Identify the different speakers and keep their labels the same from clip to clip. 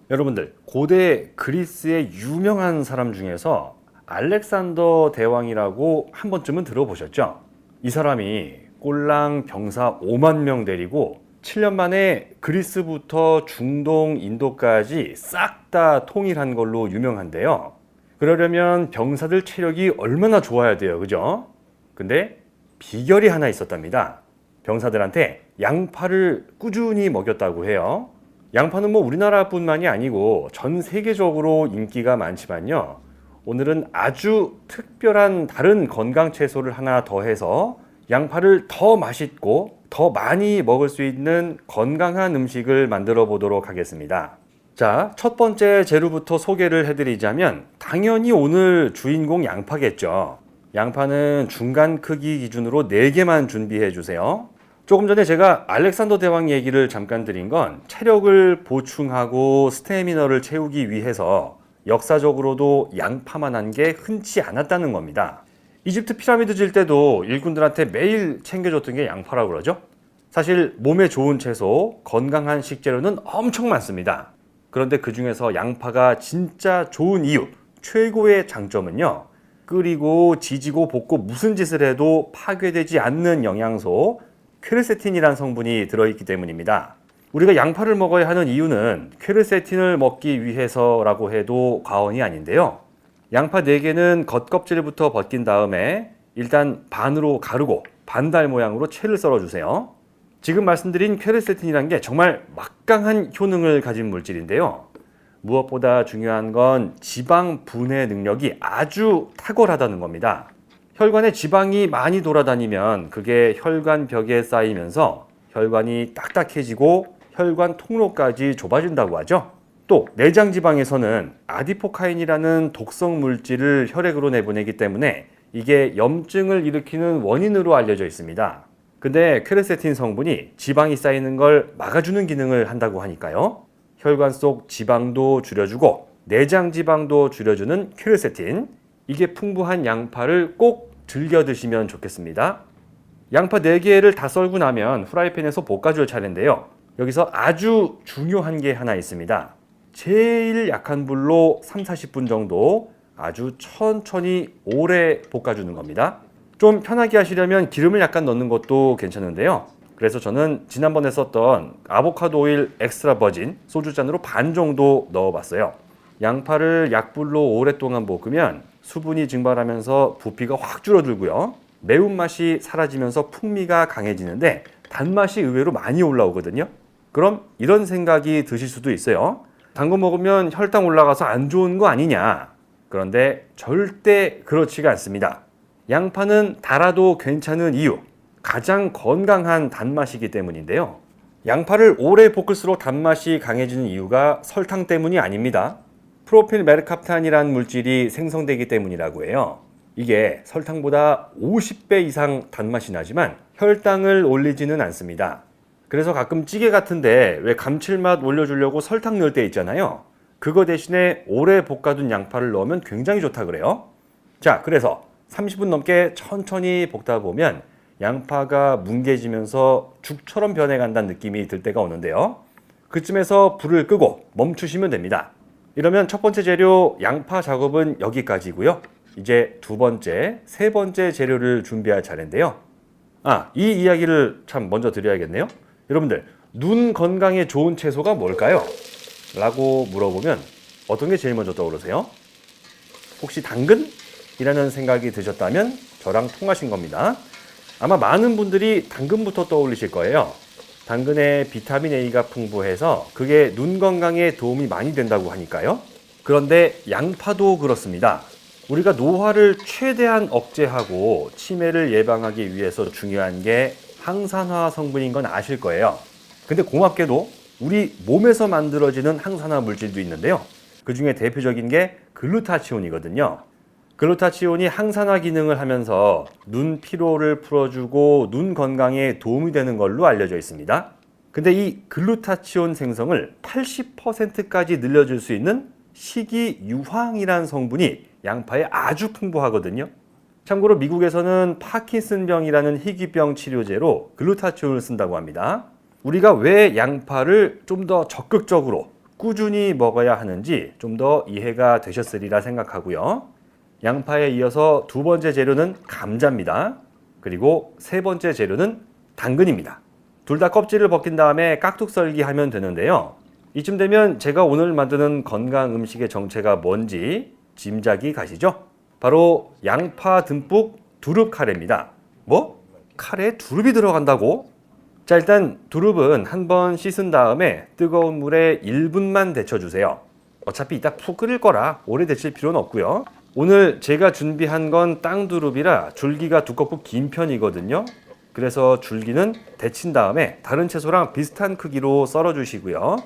Speaker 1: 여러분들, 고대 그리스의 유명한 사람 중에서 알렉산더 대왕이라고 한 번쯤은 들어보셨죠? 이 사람이 꼴랑 병사 5만 명 데리고 7년 만에 그리스부터 중동, 인도까지 싹 다 통일한 걸로 유명한데요. 그러려면 병사들 체력이 얼마나 좋아야 돼요, 그죠? 근데 비결이 하나 있었답니다. 병사들한테 양파를 꾸준히 먹였다고 해요. 양파는 뭐 우리나라뿐만이 아니고 전 세계적으로 인기가 많지만요. 오늘은 아주 특별한 다른 건강 채소를 하나 더해서 양파를 더 맛있고 더 많이 먹을 수 있는 건강한 음식을 만들어 보도록 하겠습니다. 자, 첫 번째 재료부터 소개를 해드리자면 당연히 오늘 주인공 양파겠죠. 양파는 중간 크기 기준으로 4개만 준비해 주세요. 조금 전에 제가 알렉산더 대왕 얘기를 잠깐 드린 건 체력을 보충하고 스태미너를 채우기 위해서 역사적으로도 양파만 한 게 흔치 않았다는 겁니다. 이집트 피라미드 질 때도 일꾼들한테 매일 챙겨줬던 게 양파라고 그러죠. 사실 몸에 좋은 채소, 건강한 식재료는 엄청 많습니다. 그런데 그 중에서 양파가 진짜 좋은 이유, 최고의 장점은요. 끓이고 지지고 볶고 무슨 짓을 해도 파괴되지 않는 영양소 퀘르세틴이라는 성분이 들어있기 때문입니다. 우리가 양파를 먹어야 하는 이유는 퀘르세틴을 먹기 위해서라고 해도 과언이 아닌데요. 양파 4개는 겉껍질부터 벗긴 다음에 일단 반으로 가르고 반달 모양으로 채를 썰어주세요. 지금 말씀드린 퀘르세틴이란 게 정말 막강한 효능을 가진 물질인데요. 무엇보다 중요한 건 지방 분해 능력이 아주 탁월하다는 겁니다. 혈관에 지방이 많이 돌아다니면 그게 혈관벽에 쌓이면서 혈관이 딱딱해지고 혈관 통로까지 좁아진다고 하죠. 또 내장 지방에서는 아디포카인이라는 독성 물질을 혈액으로 내보내기 때문에 이게 염증을 일으키는 원인으로 알려져 있습니다. 근데 퀘르세틴 성분이 지방이 쌓이는 걸 막아주는 기능을 한다고 하니까요. 혈관 속 지방도 줄여주고 내장 지방도 줄여주는 퀘르세틴, 이게 풍부한 양파를 꼭 즐겨 드시면 좋겠습니다. 양파 4개를 다 썰고 나면 후라이팬에서 볶아줄 차례인데요. 여기서 아주 중요한 게 하나 있습니다. 제일 약한 불로 3-40분 정도 아주 천천히 오래 볶아주는 겁니다. 좀 편하게 하시려면 기름을 약간 넣는 것도 괜찮은데요. 그래서 저는 지난번에 썼던 아보카도 오일 엑스트라 버진 소주잔으로 반 정도 넣어봤어요. 양파를 약불로 오랫동안 볶으면 수분이 증발하면서 부피가 확 줄어들고요. 매운맛이 사라지면서 풍미가 강해지는데 단맛이 의외로 많이 올라오거든요. 그럼 이런 생각이 드실 수도 있어요. 단 거 먹으면 혈당 올라가서 안 좋은 거 아니냐. 그런데 절대 그렇지가 않습니다. 양파는 달아도 괜찮은 이유, 가장 건강한 단맛이기 때문인데요. 양파를 오래 볶을수록 단맛이 강해지는 이유가 설탕 때문이 아닙니다. 프로필 메르캅탄이라는 물질이 생성되기 때문이라고 해요. 이게 설탕보다 50배 이상 단맛이 나지만 혈당을 올리지는 않습니다. 그래서 가끔 찌개 같은데 왜 감칠맛 올려주려고 설탕 넣을 때 있잖아요. 그거 대신에 오래 볶아둔 양파를 넣으면 굉장히 좋다 그래요. 자, 그래서 30분 넘게 천천히 볶다 보면 양파가 뭉개지면서 죽처럼 변해간다는 느낌이 들 때가 오는데요. 그쯤에서 불을 끄고 멈추시면 됩니다. 이러면 첫 번째 재료 양파 작업은 여기까지고요. 이제 두 번째, 세 번째 재료를 준비할 차례인데요. 이 이야기를 참 먼저 드려야겠네요. 여러분들, 눈 건강에 좋은 채소가 뭘까요? 라고 물어보면 어떤 게 제일 먼저 떠오르세요? 혹시 당근? 이라는 생각이 드셨다면 저랑 통하신 겁니다. 아마 많은 분들이 당근부터 떠올리실 거예요. 당근에 비타민 A가 풍부해서 그게 눈 건강에 도움이 많이 된다고 하니까요. 그런데 양파도 그렇습니다. 우리가 노화를 최대한 억제하고 치매를 예방하기 위해서 중요한 게 항산화 성분인 건 아실 거예요. 근데 고맙게도 우리 몸에서 만들어지는 항산화 물질도 있는데요. 그 중에 대표적인 게 글루타치온이거든요. 글루타치온이 항산화 기능을 하면서 눈 피로를 풀어주고 눈 건강에 도움이 되는 걸로 알려져 있습니다. 근데 이 글루타치온 생성을 80%까지 늘려줄 수 있는 식이유황이라는 성분이 양파에 아주 풍부하거든요. 참고로 미국에서는 파킨슨병이라는 희귀병 치료제로 글루타치온을 쓴다고 합니다. 우리가 왜 양파를 좀 더 적극적으로 꾸준히 먹어야 하는지 좀 더 이해가 되셨으리라 생각하고요. 양파에 이어서 두 번째 재료는 감자입니다. 그리고 세 번째 재료는 당근입니다. 둘 다 껍질을 벗긴 다음에 깍둑 썰기 하면 되는데요. 이쯤 되면 제가 오늘 만드는 건강 음식의 정체가 뭔지 짐작이 가시죠? 바로 양파 듬뿍 두릅 카레입니다. 뭐? 카레에 두릅이 들어간다고? 자, 일단 두릅은 한번 씻은 다음에 뜨거운 물에 1분만 데쳐주세요. 어차피 이따 푹 끓일 거라 오래 데칠 필요는 없고요. 오늘 제가 준비한 건 땅두릅이라 줄기가 두껍고 긴 편이거든요. 그래서 줄기는 데친 다음에 다른 채소랑 비슷한 크기로 썰어 주시고요.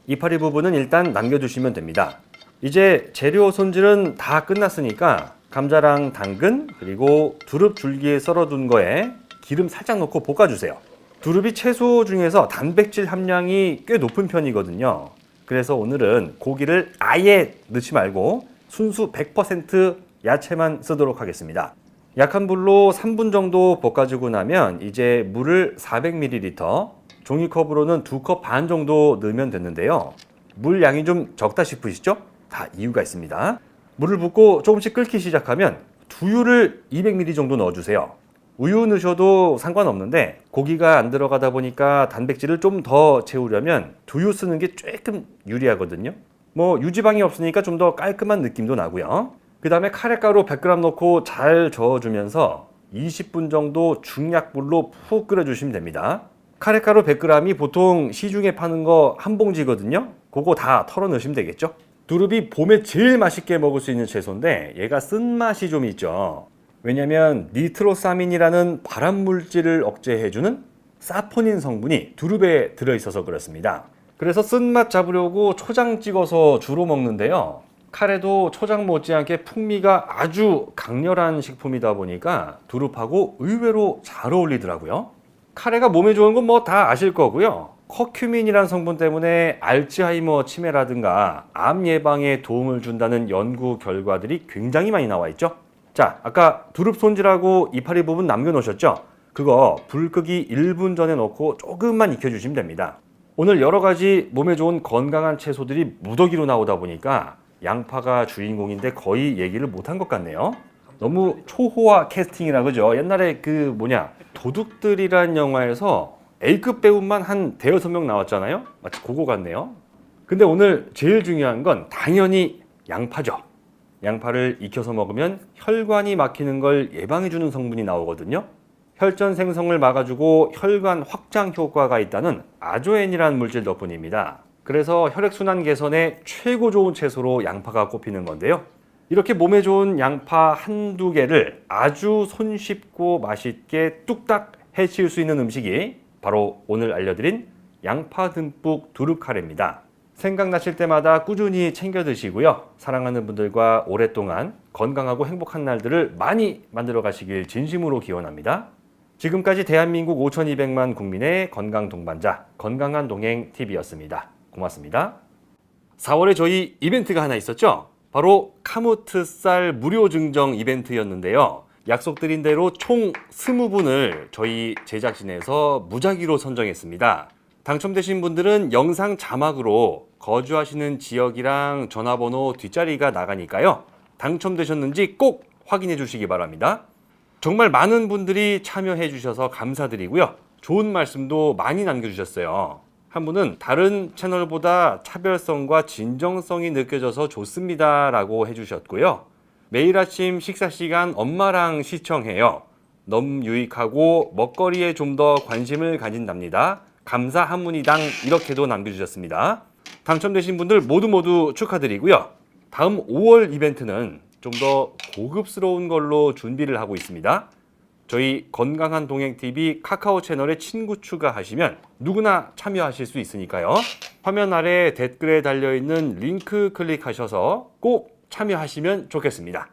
Speaker 1: 이파리 부분은 일단 남겨두시면 됩니다. 이제 재료 손질은 다 끝났으니까 감자랑 당근 그리고 두릅 줄기에 썰어둔 거에 기름 살짝 넣고 볶아주세요. 두릅이 채소 중에서 단백질 함량이 꽤 높은 편이거든요. 그래서 오늘은 고기를 아예 넣지 말고 순수 100% 야채만 쓰도록 하겠습니다. 약한 불로 3분 정도 볶아주고 나면 이제 물을 400ml, 종이컵으로는 2컵 반 정도 넣으면 됐는데요. 물 양이 좀 적다 싶으시죠? 다 이유가 있습니다. 물을 붓고 조금씩 끓기 시작하면 두유를 200ml 정도 넣어주세요. 우유 넣으셔도 상관없는데 고기가 안 들어가다 보니까 단백질을 좀 더 채우려면 두유 쓰는 게 조금 유리하거든요. 뭐 유지방이 없으니까 좀 더 깔끔한 느낌도 나고요. 그 다음에 카레가루 100g 넣고 잘 저어주면서 20분 정도 중약불로 푹 끓여주시면 됩니다. 카레가루 100g이 보통 시중에 파는 거 한 봉지거든요. 그거 다 털어 넣으시면 되겠죠. 두릅이 봄에 제일 맛있게 먹을 수 있는 채소인데 얘가 쓴맛이 좀 있죠. 왜냐하면 니트로사민이라는 발암물질을 억제해주는 사포닌 성분이 두릅에 들어있어서 그렇습니다. 그래서 쓴맛 잡으려고 초장 찍어서 주로 먹는데요. 카레도 초장 못지않게 풍미가 아주 강렬한 식품이다 보니까 두릅하고 의외로 잘 어울리더라고요. 카레가 몸에 좋은 건 뭐 다 아실 거고요. 커큐민이라는 성분 때문에 알츠하이머 치매라든가 암 예방에 도움을 준다는 연구 결과들이 굉장히 많이 나와 있죠. 자, 아까 두릅 손질하고 이파리 부분 남겨놓으셨죠? 그거 불 끄기 1분 전에 넣고 조금만 익혀주시면 됩니다. 오늘 여러 가지 몸에 좋은 건강한 채소들이 무더기로 나오다 보니까 양파가 주인공인데 거의 얘기를 못한 것 같네요. 너무 초호화 캐스팅이라 그죠? 옛날에 도둑들이란 영화에서 A급 배우만 한 대여섯 명 나왔잖아요. 마치 그거 같네요. 근데 오늘 제일 중요한 건 당연히 양파죠. 양파를 익혀서 먹으면 혈관이 막히는 걸 예방해주는 성분이 나오거든요. 혈전 생성을 막아주고 혈관 확장 효과가 있다는 아조엔이라는 물질 덕분입니다. 그래서 혈액순환 개선에 최고 좋은 채소로 양파가 꼽히는 건데요. 이렇게 몸에 좋은 양파 한두 개를 아주 손쉽고 맛있게 뚝딱 해치울 수 있는 음식이 바로 오늘 알려드린 양파 듬뿍 두릅 카레입니다. 생각나실 때마다 꾸준히 챙겨 드시고요. 사랑하는 분들과 오랫동안 건강하고 행복한 날들을 많이 만들어 가시길 진심으로 기원합니다. 지금까지 대한민국 5,200만 국민의 건강 동반자 건강한 동행 TV였습니다. 고맙습니다. 4월에 저희 이벤트가 하나 있었죠? 바로 카무트쌀 무료 증정 이벤트였는데요. 약속드린 대로 총 20분을 저희 제작진에서 무작위로 선정했습니다. 당첨되신 분들은 영상 자막으로 거주하시는 지역이랑 전화번호 뒷자리가 나가니까요. 당첨되셨는지 꼭 확인해 주시기 바랍니다. 정말 많은 분들이 참여해 주셔서 감사드리고요. 좋은 말씀도 많이 남겨주셨어요. 한 분은 다른 채널보다 차별성과 진정성이 느껴져서 좋습니다 라고 해주셨고요. 매일 아침 식사 시간 엄마랑 시청해요. 너무 유익하고 먹거리에 좀 더 관심을 가진답니다. 감사 한문이당 이렇게도 남겨주셨습니다. 당첨되신 분들 모두 축하드리고요. 다음 5월 이벤트는 좀 더 고급스러운 걸로 준비를 하고 있습니다. 저희 건강한 동행TV 카카오 채널에 친구 추가하시면 누구나 참여하실 수 있으니까요. 화면 아래 댓글에 달려있는 링크 클릭하셔서 꼭 참여하시면 좋겠습니다.